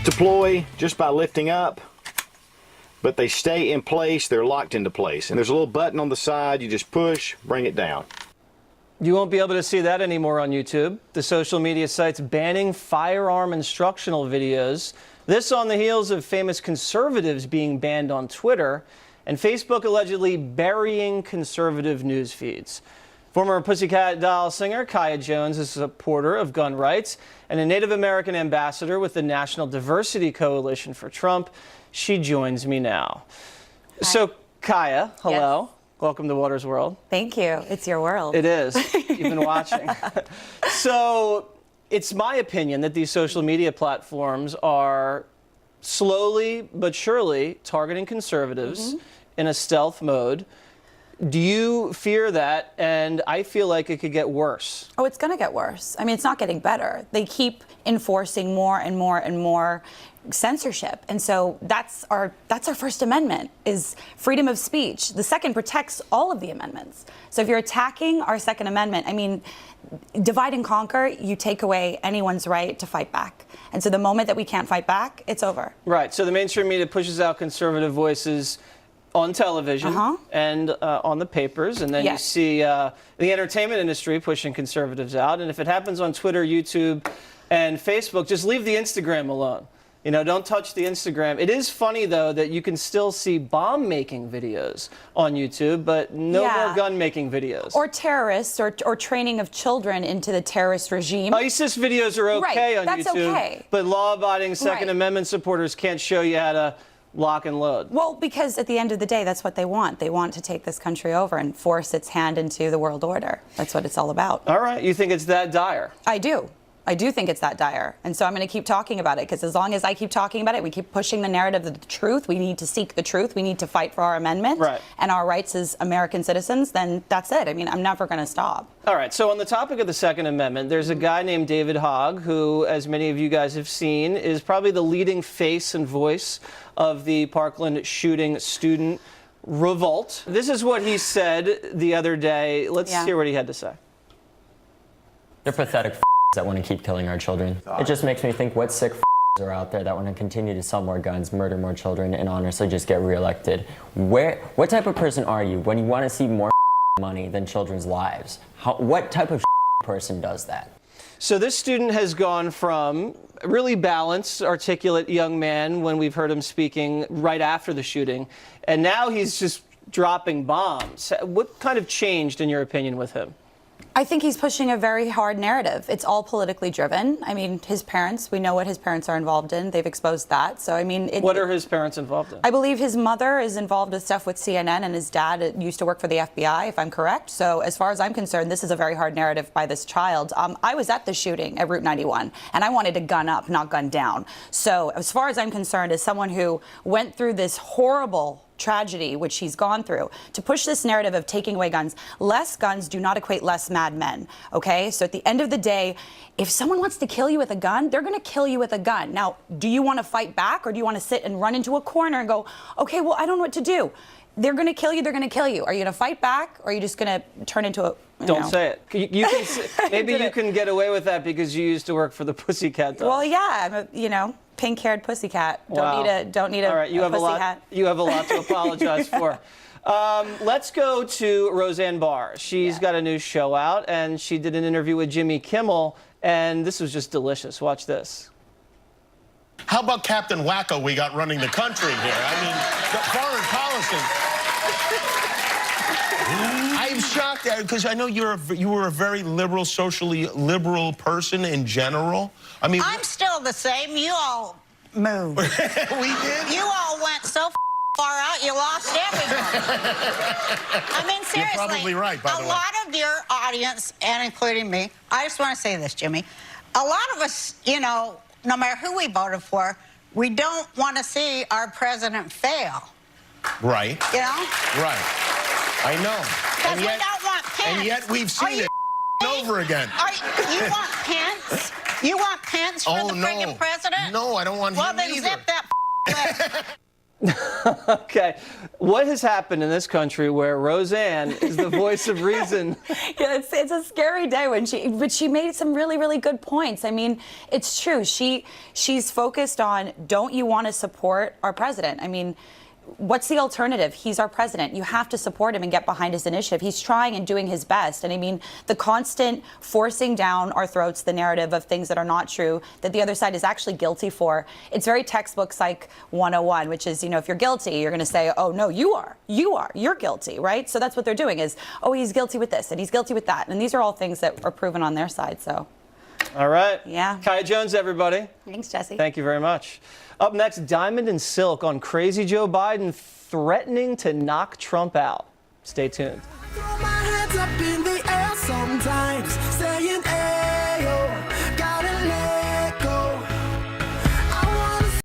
deploy just by lifting up, but they stay in place. They're locked into place. And there's a little button on the side. You just push, bring it down. You won't be able to see that anymore on YouTube. The social media site's banning firearm instructional videos. This on the heels of famous conservatives being banned on Twitter and Facebook allegedly burying conservative news feeds. Former Pussycat Doll singer Kaya Jones is a supporter of gun rights and a Native American ambassador with the National Diversity Coalition for Trump. She joins me now. Hi. So, Kaya, hello. Yes. Welcome to Water's World. Thank you. It's your world. It is. You've been watching. So, it's my opinion that these social media platforms are slowly but surely targeting conservatives in a stealth mode. Do you fear that? And I feel like it could get worse. Oh, it's going to get worse. I mean, it's not getting better. They keep enforcing more and more and more censorship. And so that's our First Amendment, is freedom of speech. The Second protects all of the amendments. So if you're attacking our Second Amendment, I mean, divide and conquer, you take away anyone's right to fight back. And so the moment that we can't fight back, it's over. Right. So the mainstream media pushes out conservative voices on television and on the papers, and then you see the entertainment industry pushing conservatives out. And if it happens on Twitter, YouTube, and Facebook, just leave the Instagram alone. You know, don't touch the Instagram. It is funny, though, that you can still see bomb-making videos on YouTube, but no more gun-making videos. Or terrorists, or training of children into the terrorist regime. ISIS videos are okay on that's YouTube, okay. But law-abiding Second Amendment supporters can't show you how to lock and load. Well, because at the end of the day, that's what they want. They want to take this country over and force its hand into the world order. That's what it's all about. All right. You think it's that dire? I do. I do think it's that dire. And so I'm going to keep talking about it, because as long as I keep talking about it, we keep pushing the narrative of the truth. We need to seek the truth. We need to fight for our amendment and our rights as American citizens. Then that's it. I mean, I'm never going to stop. All right. So on the topic of the Second Amendment, there's a guy named David Hogg who, as many of you guys have seen, is probably the leading face and voice of the Parkland shooting student revolt. This is what he said the other day. Let's hear what he had to say. They're pathetic that want to keep killing our children. It just makes me think what sick are out there that want to continue to sell more guns, murder more children, and honestly just get reelected. What type of person are you when you want to see more money than children's lives? What type of person does that? So this student has gone from a really balanced, articulate young man when we've heard him speaking right after the shooting, and now he's just dropping bombs. What kind of changed, in your opinion, with him? I think he's pushing a very hard narrative. It's all politically driven. I mean, his parents, we know what his parents are involved in. They've exposed that. So, I mean... What are his parents involved in? I believe his mother is involved with stuff with CNN, and his dad used to work for the FBI, if I'm correct. So, as far as I'm concerned, this is a very hard narrative by this child. I was at the shooting at Route 91, and I wanted to gun up, not gun down. So, as far as I'm concerned, as someone who went through this horrible tragedy, which he's gone through, to push this narrative of taking away guns. Less guns do not equate less mad men, okay? So at the end of the day, if someone wants to kill you with a gun, they're going to kill you with a gun. Now, do you want to fight back, or do you want to sit and run into a corner and go, okay, well, I don't know what to do? They're going to kill you, they're going to kill you. Are you going to fight back, or are you just going to turn into a... Don't say it. You can say, maybe you can get away with that because you used to work for the Pussycat Dolls. Well, yeah, I'm a, pink-haired pussycat. Don't need a All right, you have a lot. Hat. You have a lot to apologize for. Let's go to Roseanne Barr. She's got a new show out, and she did an interview with Jimmy Kimmel, and this was just delicious. Watch this. How about Captain Wacko we got running the country here? I mean, foreign policy. I'm shocked because I know you were a very liberal, socially liberal person in general. I mean, I'm still the same. You all moved. We did? You all went so far out, you lost everything. I mean, seriously. You're probably right, by the way. A lot of your audience, and including me, I just want to say this, Jimmy. A lot of us, no matter who we voted for, we don't want to see our president fail. Right. Right. I know. Because we don't want Pence. And yet we've seen it over again. You want Pence? You want Pence for the friggin' president? No, I don't want him either. Well, then zip that Okay, what has happened in this country where Roseanne is the voice of reason? Yeah, it's a scary day but she made some really, really good points. I mean, it's true. She's focused on, don't you want to support our president? I mean, what's the alternative? He's our president. You have to support him and get behind his initiative. He's trying and doing his best. And I mean, the constant forcing down our throats the narrative of things that are not true, that the other side is actually guilty for. It's very textbook Psych 101, which is, if you're guilty, you're going to say, oh, no, you're guilty, right? So that's what they're doing is, oh, he's guilty with this and he's guilty with that. And these are all things that are proven on their side, so. All right. Yeah. Kaya Jones, everybody. Thanks, Jesse. Thank you very much. Up next, Diamond and Silk on crazy Joe Biden threatening to knock Trump out. Stay tuned.